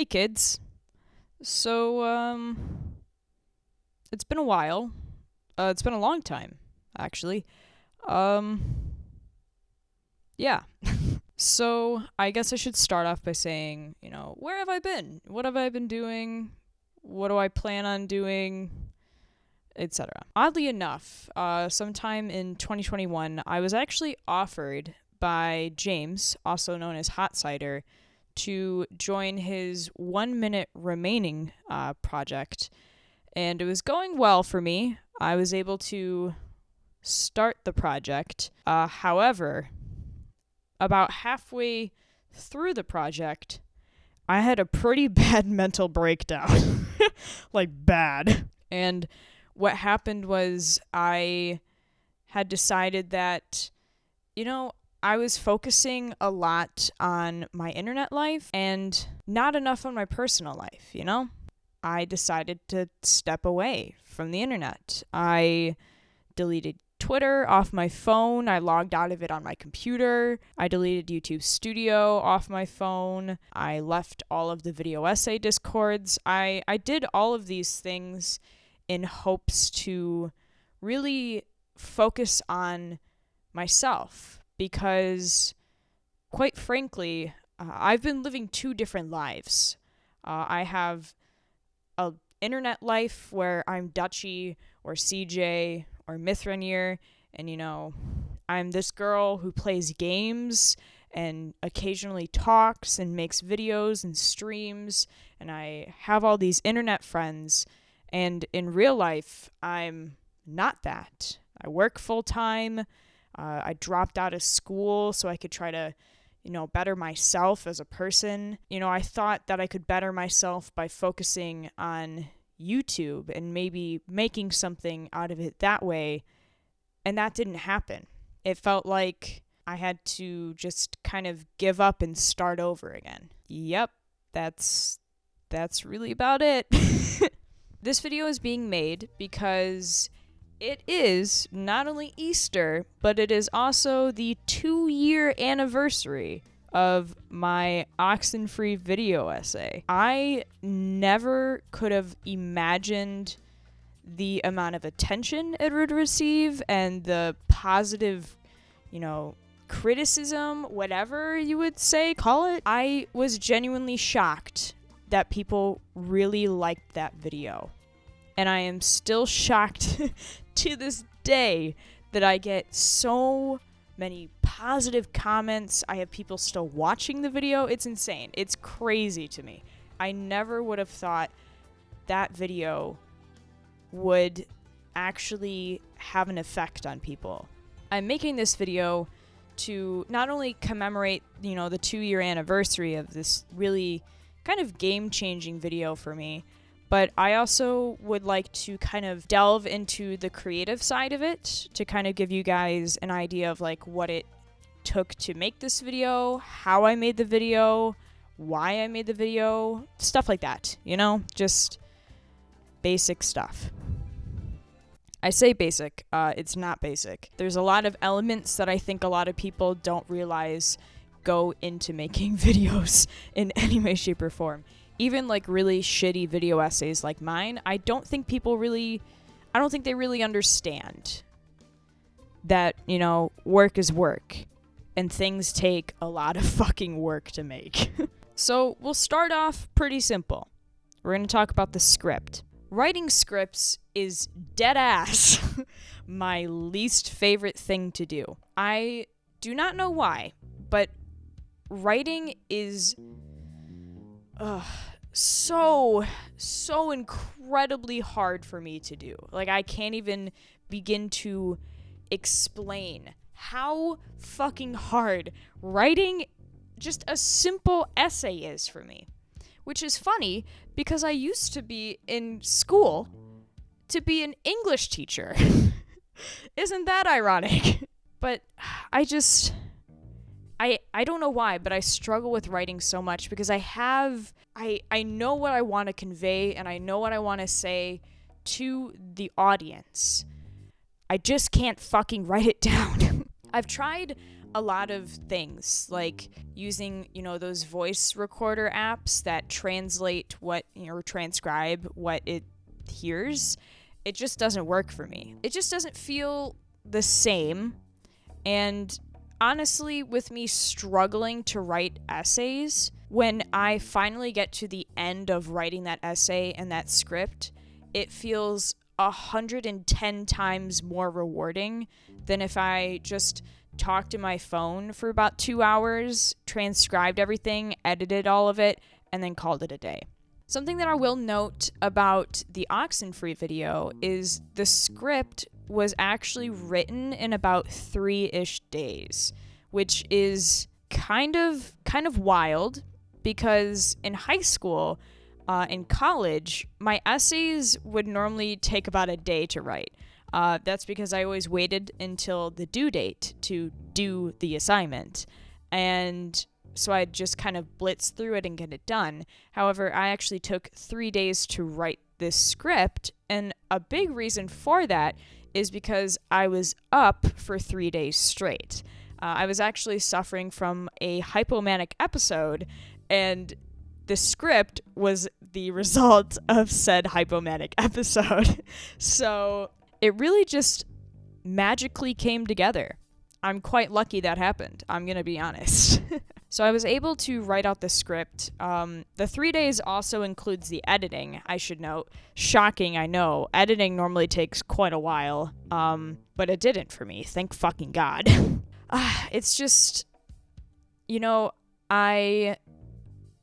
Hey kids. So, it's been a while. It's been a long time, actually. Um, yeah. So, I guess I should start off by saying, where have I been? What have I been doing? What do I plan on doing? Etc. Oddly enough, sometime in 2021, I was actually offered by James, also known as Hot Cider, to join his 1 minute remaining project. And it was going well for me. I was able to start the project. However, about halfway through the project, I had a pretty bad mental breakdown. Like, bad. And what happened was I had decided that, I was focusing a lot on my internet life and not enough on my personal life, I decided to step away from the internet. I deleted Twitter off my phone. I logged out of it on my computer. I deleted YouTube Studio off my phone. I left all of the video essay discords. I did all of these things in hopes to really focus on myself. Because, quite frankly, I've been living two different lives. I have an internet life where I'm Dutchy or CJ or Mithranier, and, I'm this girl who plays games and occasionally talks and makes videos and streams, and I have all these internet friends, and in real life, I'm not that. I work full-time. I dropped out of school so I could try to, better myself as a person. I thought that I could better myself by focusing on YouTube and maybe making something out of it that way. And that didn't happen. It felt like I had to just kind of give up and start over again. Yep, that's really about it. This video is being made because it is not only Easter, but it is also the 2-year anniversary of my Oxenfree video essay. I never could have imagined the amount of attention it would receive and the positive, criticism, whatever you would say, call it. I was genuinely shocked that people really liked that video. And I am still shocked to this day that I get so many positive comments. I have people still watching the video. It's insane. It's crazy to me. I never would have thought that video would actually have an effect on people. I'm making this video to not only commemorate, the 2-year anniversary of this really kind of game-changing video for me, but I also would like to kind of delve into the creative side of it to kind of give you guys an idea of like what it took to make this video, how I made the video, why I made the video, stuff like that, just basic stuff. I say basic, it's not basic. There's a lot of elements that I think a lot of people don't realize go into making videos in any way, shape, or form. Even like really shitty video essays like mine, I don't think they really understand that, work is work and things take a lot of fucking work to make. So we'll start off pretty simple. We're going to talk about the script. Writing scripts is dead ass my least favorite thing to do. I do not know why, but writing is so incredibly hard for me to do. Like, I can't even begin to explain how fucking hard writing just a simple essay is for me. Which is funny because I used to be in school to be an English teacher. Isn't that ironic? But I don't know why, but I struggle with writing so much because I know what I want to convey and I know what I want to say to the audience. I just can't fucking write it down. I've tried a lot of things, like using, those voice recorder apps that translate or transcribe what it hears. It just doesn't work for me. It just doesn't feel the same. And honestly, with me struggling to write essays, when I finally get to the end of writing that essay and that script, it feels 110 times more rewarding than if I just talked to my phone for about 2 hours, transcribed everything, edited all of it, and then called it a day. Something that I will note about the Oxenfree video is the script was actually written in about 3-ish days, which is kind of wild, because in high school, in college, my essays would normally take about a day to write. That's because I always waited until the due date to do the assignment. And so I'd just kind of blitz through it and get it done. However, I actually took 3 days to write this script. And a big reason for that is because I was up for 3 days straight. I was actually suffering from a hypomanic episode, and the script was the result of said hypomanic episode. So it really just magically came together. I'm quite lucky that happened, I'm going to be honest. So I was able to write out the script. The 3 days also includes the editing, I should note. Shocking, I know. Editing normally takes quite a while, but it didn't for me. Thank fucking God. It's just, I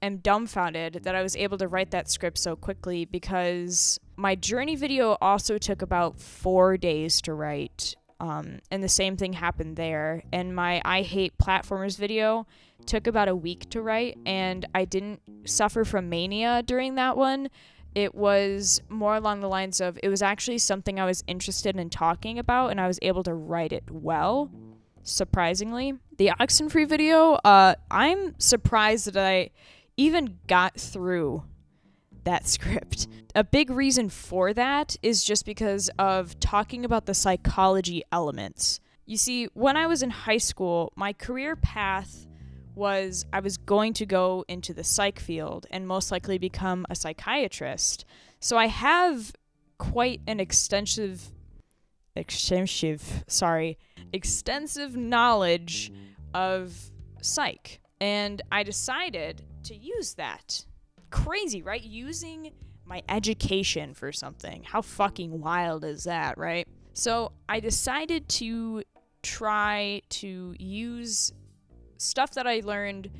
am dumbfounded that I was able to write that script so quickly, because my journey video also took about 4 days to write, and the same thing happened there. And my I Hate Platformers video took about a week to write, and I didn't suffer from mania during that one. It was more along the lines of, it was actually something I was interested in talking about, and I was able to write it well, surprisingly. The Oxenfree video, I'm surprised that I even got through that script. A big reason for that is just because of talking about the psychology elements. You see, when I was in high school, my career path was I was going to go into the psych field and most likely become a psychiatrist. So I have quite an extensive knowledge of psych. And I decided to use that. Crazy, right? Using my education for something. How fucking wild is that, right? So I decided to try to use stuff that I learned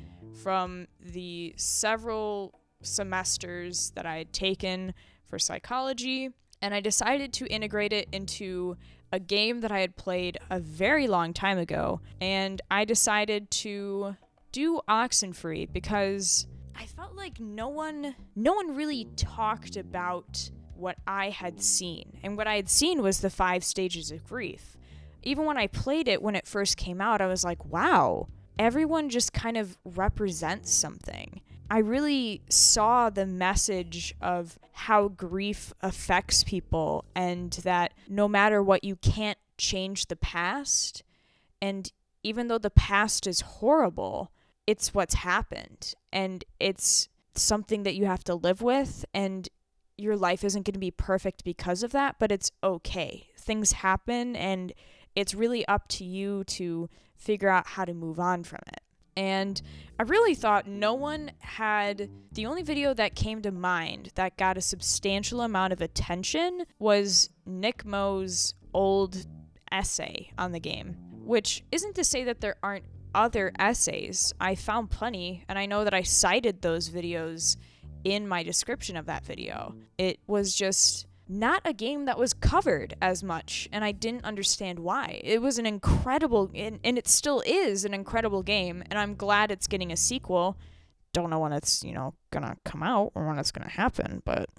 from the several semesters that I had taken for psychology, and I decided to integrate it into a game that I had played a very long time ago. And I decided to do Oxenfree because I felt like no one really talked about what I had seen. And what I had seen was the 5 stages of grief. Even when I played it when it first came out, I was like, wow, everyone just kind of represents something. I really saw the message of how grief affects people, and that no matter what, you can't change the past. And even though the past is horrible, it's what's happened, and it's something that you have to live with, and your life isn't going to be perfect because of that, but it's okay. Things happen, and it's really up to you to figure out how to move on from it. And I really thought the only video that came to mind that got a substantial amount of attention was Nick Mo's old essay on the game, which isn't to say that there aren't other essays. I found plenty, and I know that I cited those videos in my description of that video. It was just not a game that was covered as much, and I didn't understand why. It was an incredible, and it still is an incredible game, and I'm glad it's getting a sequel. Don't know when it's, gonna come out or when it's gonna happen, but,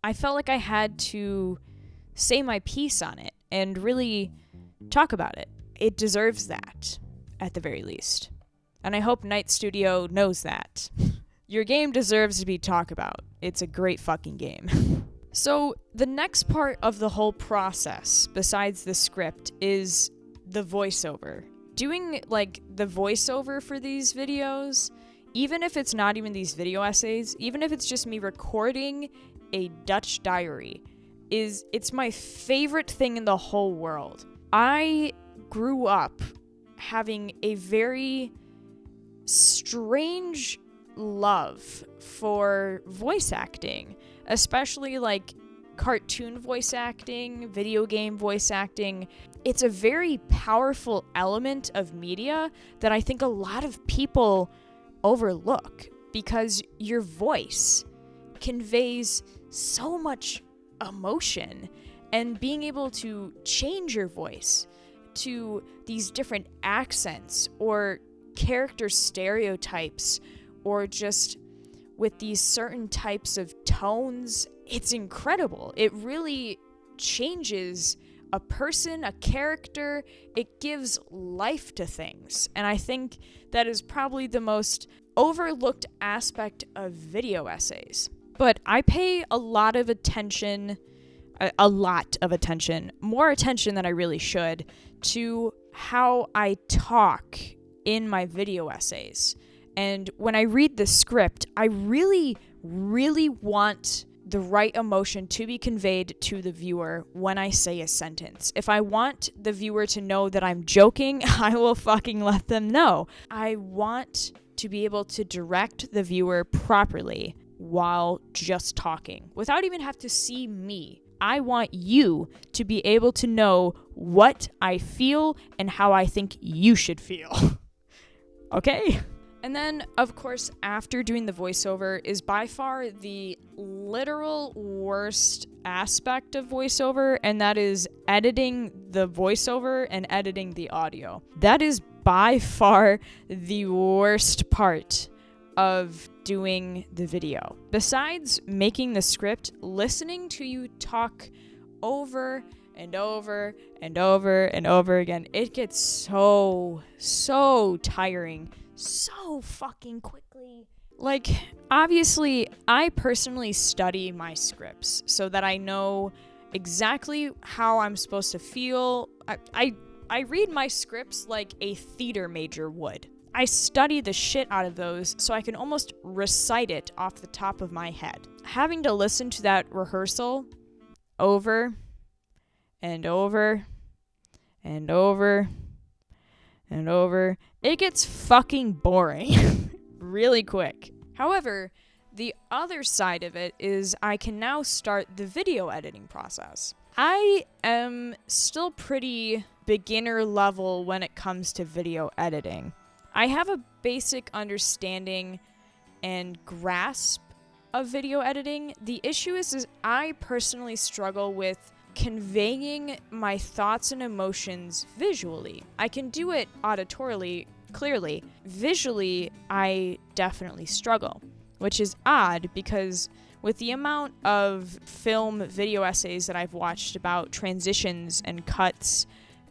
I felt like I had to say my piece on it and really talk about it. It deserves that, at the very least. And I hope Night Studio knows that. Your game deserves to be talked about. It's a great fucking game. So the next part of the whole process, besides the script, is the voiceover doing like the voiceover for these videos, even if it's not even these video essays, even if it's just me recording a Dutch diary, it's my favorite thing in the whole world. I grew up having a very strange love for voice acting, especially like cartoon voice acting, video game voice acting. It's a very powerful element of media that I think a lot of people overlook, because your voice conveys so much emotion, and being able to change your voice to these different accents or character stereotypes, or just with these certain types of tones, it's incredible. It really changes a person, a character. It gives life to things. And I think that is probably the most overlooked aspect of video essays. But I pay a lot of attention, more attention than I really should, to how I talk in my video essays. And when I read the script, I really, really want the right emotion to be conveyed to the viewer when I say a sentence. If I want the viewer to know that I'm joking, I will fucking let them know. I want to be able to direct the viewer properly while just talking, without even have to see me. I want you to be able to know what I feel and how I think you should feel. Okay? And then, of course, after doing the voiceover is by far the literal worst aspect of voiceover, and that is editing the voiceover and editing the audio. That is by far the worst part of doing the video. Besides making the script, listening to you talk over and over and over and over again, it gets so tiring so fucking quickly. Like, obviously, I personally study my scripts so that I know exactly how I'm supposed to feel. I read my scripts like a theater major would. I study the shit out of those so I can almost recite it off the top of my head. Having to listen to that rehearsal over and over and over and over, it gets fucking boring really quick. However, the other side of it is I can now start the video editing process. I am still pretty beginner level when it comes to video editing. I have a basic understanding and grasp of video editing. The issue is I personally struggle with conveying my thoughts and emotions visually. I can do it auditorily, clearly. Visually, I definitely struggle, which is odd because with the amount of film video essays that I've watched about transitions and cuts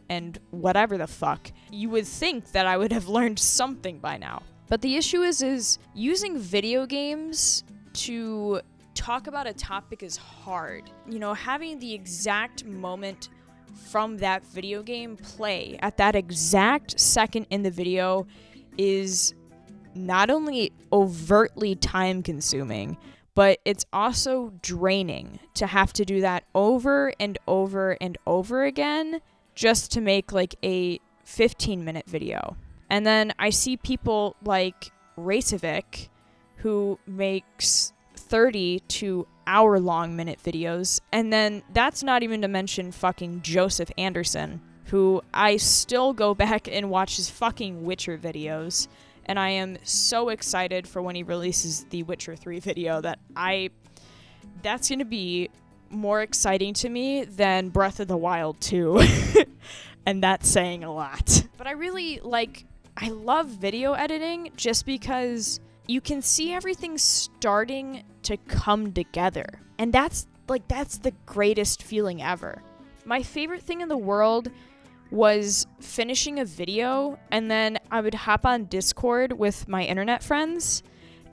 and whatever the fuck, you would think that I would have learned something by now. But the issue is using video games to talk about a topic is hard. You know, having the exact moment from that video game play at that exact second in the video is not only overtly time consuming, but it's also draining to have to do that over and over and over again just to make like a 15-minute video. And then I see people like Racevic who makes 30 to hour-long minute videos, and then that's not even to mention fucking Joseph Anderson, who I still go back and watch his fucking Witcher videos, and I am so excited for when he releases the Witcher 3 video that's gonna be more exciting to me than Breath of the Wild 2, and that's saying a lot. But I love video editing just because you can see everything starting to come together. And that's the greatest feeling ever. My favorite thing in the world was finishing a video, and then I would hop on Discord with my internet friends,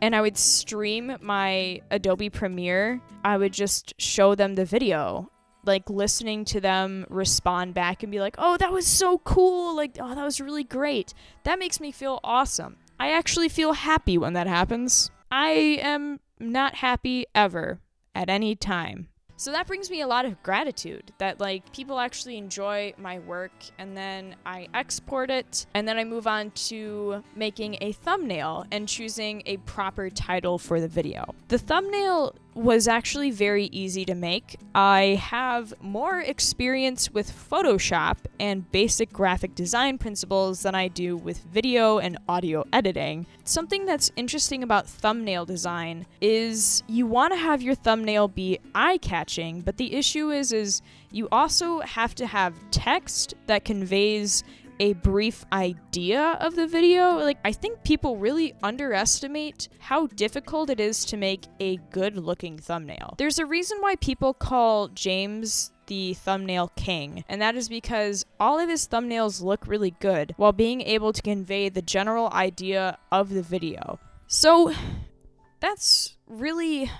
and I would stream my Adobe Premiere. I would just show them the video, like listening to them respond back and be like, oh, that was so cool. Like, oh, that was really great. That makes me feel awesome. I actually feel happy when that happens. I am not happy ever at any time. So that brings me a lot of gratitude that like people actually enjoy my work, and then I export it, and then I move on to making a thumbnail and choosing a proper title for the video. The thumbnail was actually very easy to make. I have more experience with Photoshop and basic graphic design principles than I do with video and audio editing. Something that's interesting about thumbnail design is you want to have your thumbnail be eye-catching, but the issue is you also have to have text that conveys a brief idea of the video. Like, I think people really underestimate how difficult it is to make a good-looking thumbnail. There's a reason why people call James the thumbnail king, and that is because all of his thumbnails look really good while being able to convey the general idea of the video. So that's really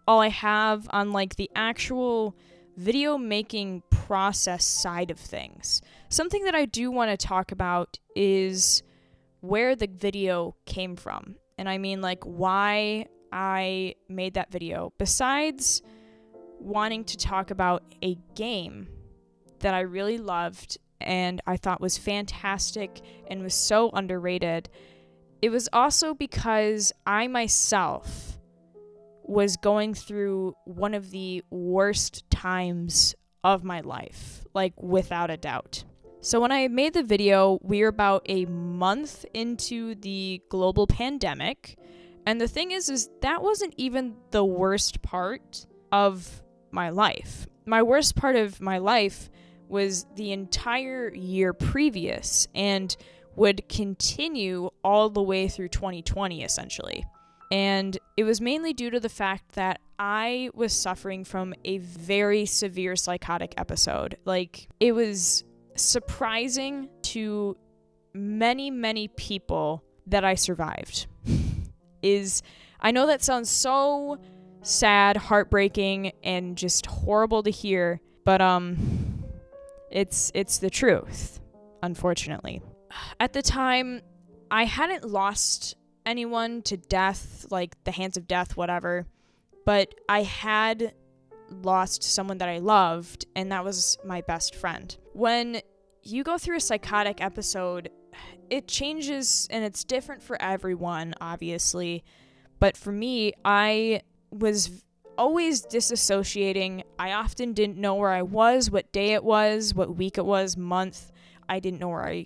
all I have on like the actual video making process side of things. Something that I do want to talk about is where the video came from. And I mean like why I made that video. Besides wanting to talk about a game that I really loved and I thought was fantastic and was so underrated, it was also because I myself was going through one of the worst times of my life, like without a doubt. So when I made the video, we were about a month into the global pandemic, and the thing is that wasn't even the worst part of my life. My worst part of my life was the entire year previous and would continue all the way through 2020 essentially. And it was mainly due to the fact that I was suffering from a very severe psychotic episode. Like, it was surprising to many, many people that I survived. I know that sounds so sad, heartbreaking, and just horrible to hear, but it's the truth, unfortunately. At the time, I hadn't lost anyone to death, like the hands of death, whatever, but I had lost someone that I loved, and that was my best friend. When you go through a psychotic episode, it changes and it's different for everyone, obviously, but for me, I was always disassociating. I often didn't know where I was, what day it was, what week it was, month. I didn't know where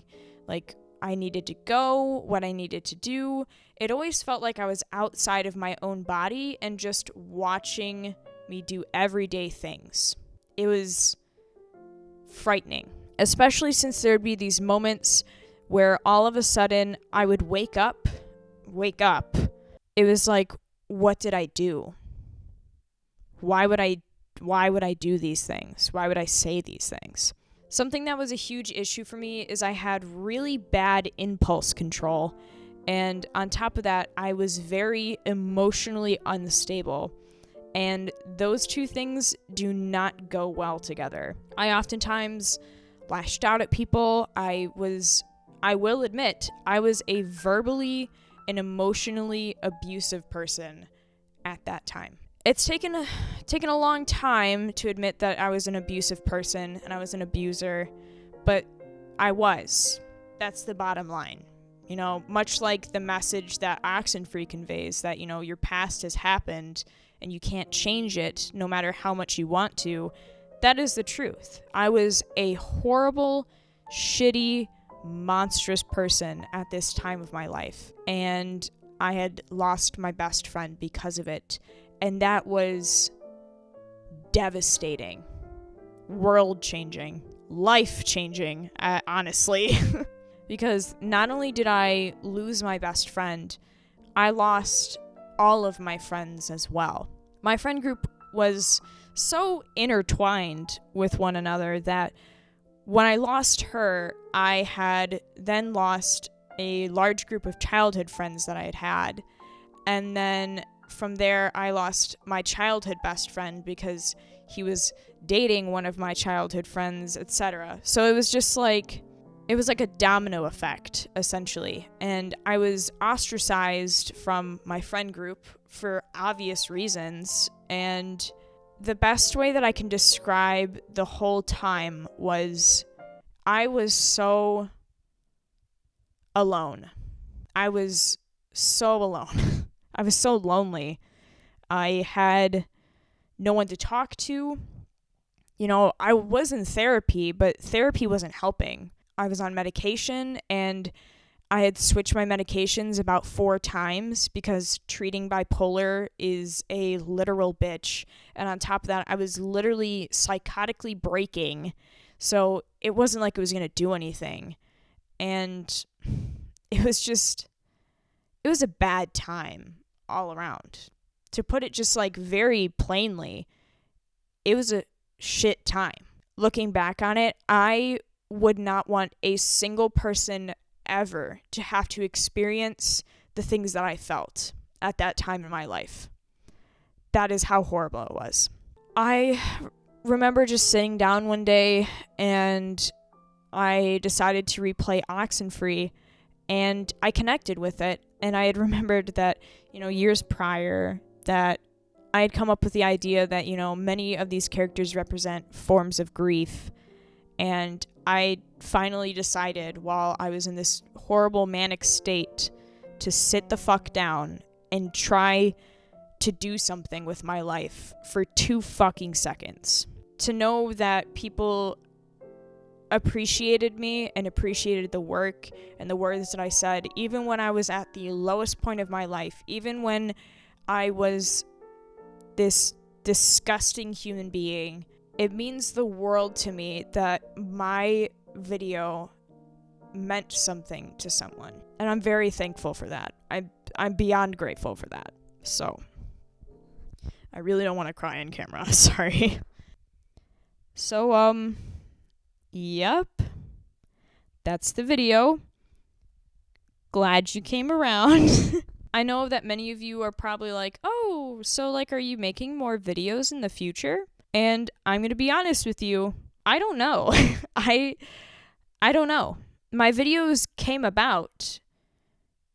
I needed to go, what I needed to do. It always felt like I was outside of my own body and just watching me do everyday things. It was frightening, especially since there'd be these moments where all of a sudden I would wake up. It was like, what did I do? Why would I do these things? Why would I say these things? Something that was a huge issue for me is I had really bad impulse control. And on top of that, I was very emotionally unstable. And those two things do not go well together. I oftentimes lashed out at people. I will admit, I was a verbally and emotionally abusive person at that time. It's taken a long time to admit that I was an abusive person and I was an abuser, but I was. That's the bottom line. You know, much like the message that Oxenfree conveys, that, you know, your past has happened and you can't change it no matter how much you want to. That is the truth. I was a horrible, shitty, monstrous person at this time of my life, and I had lost my best friend because of it. And that was devastating, world-changing, life-changing, honestly. Because not only did I lose my best friend, I lost all of my friends as well. My friend group was so intertwined with one another that when I lost her, I had then lost a large group of childhood friends that I had had. And then from there, I lost my childhood best friend because he was dating one of my childhood friends, etc. So it was just like, it was like a domino effect, essentially. And I was ostracized from my friend group for obvious reasons. And the best way that I can describe the whole time was I was so alone. I was so alone. I was so lonely. I had no one to talk to. You know, I was in therapy, but therapy wasn't helping. I was on medication, and I had switched my medications about 4 times because treating bipolar is a literal bitch. And on top of that, I was literally psychotically breaking. So it wasn't like it was going to do anything. And it was a bad time all around. To put it just like very plainly, it was a shit time. Looking back on it, I would not want a single person ever to have to experience the things that I felt at that time in my life. That is how horrible it was. I remember just sitting down one day and I decided to replay Oxenfree, and I connected with it. And I had remembered that, years prior, that I had come up with the idea that, many of these characters represent forms of grief. And I finally decided, while I was in this horrible manic state, to sit the fuck down and try to do something with my life for 2 fucking seconds. To know that people appreciated me and appreciated the work and the words that I said, even when I was at the lowest point of my life, even when I was this disgusting human being. It means the world to me that my video meant something to someone. And I'm very thankful for that. I'm beyond grateful for that. So, I really don't want to cry on camera. Sorry. So, yep. That's the video. Glad you came around. I know that many of you are probably like, oh, so are you making more videos in the future? And I'm going to be honest with you, I don't know. I don't know. My videos came about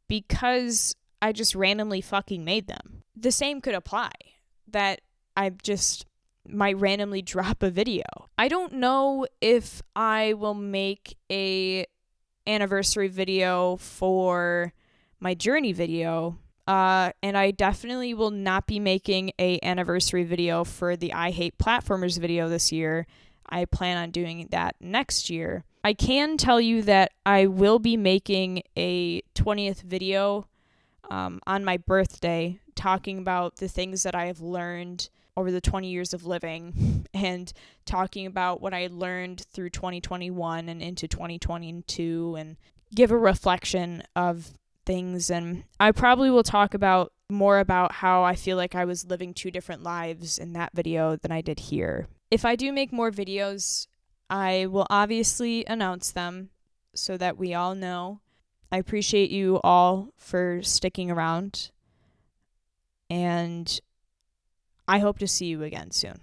because I just randomly fucking made them. The same could apply, that I just might randomly drop a video. I don't know if I will make a anniversary video for my journey video, and I definitely will not be making a anniversary video for the I Hate Platformers video this year. I plan on doing that next year. I can tell you that I will be making a 20th video on my birthday, talking about the things that I have learned over the 20 years of living, and talking about what I learned through 2021 and into 2022, and give a reflection of things. And I probably will talk about more about how I feel like I was living 2 different lives in that video than I did here. If I do make more videos, I will obviously announce them so that we all know. I appreciate you all for sticking around, and I hope to see you again soon.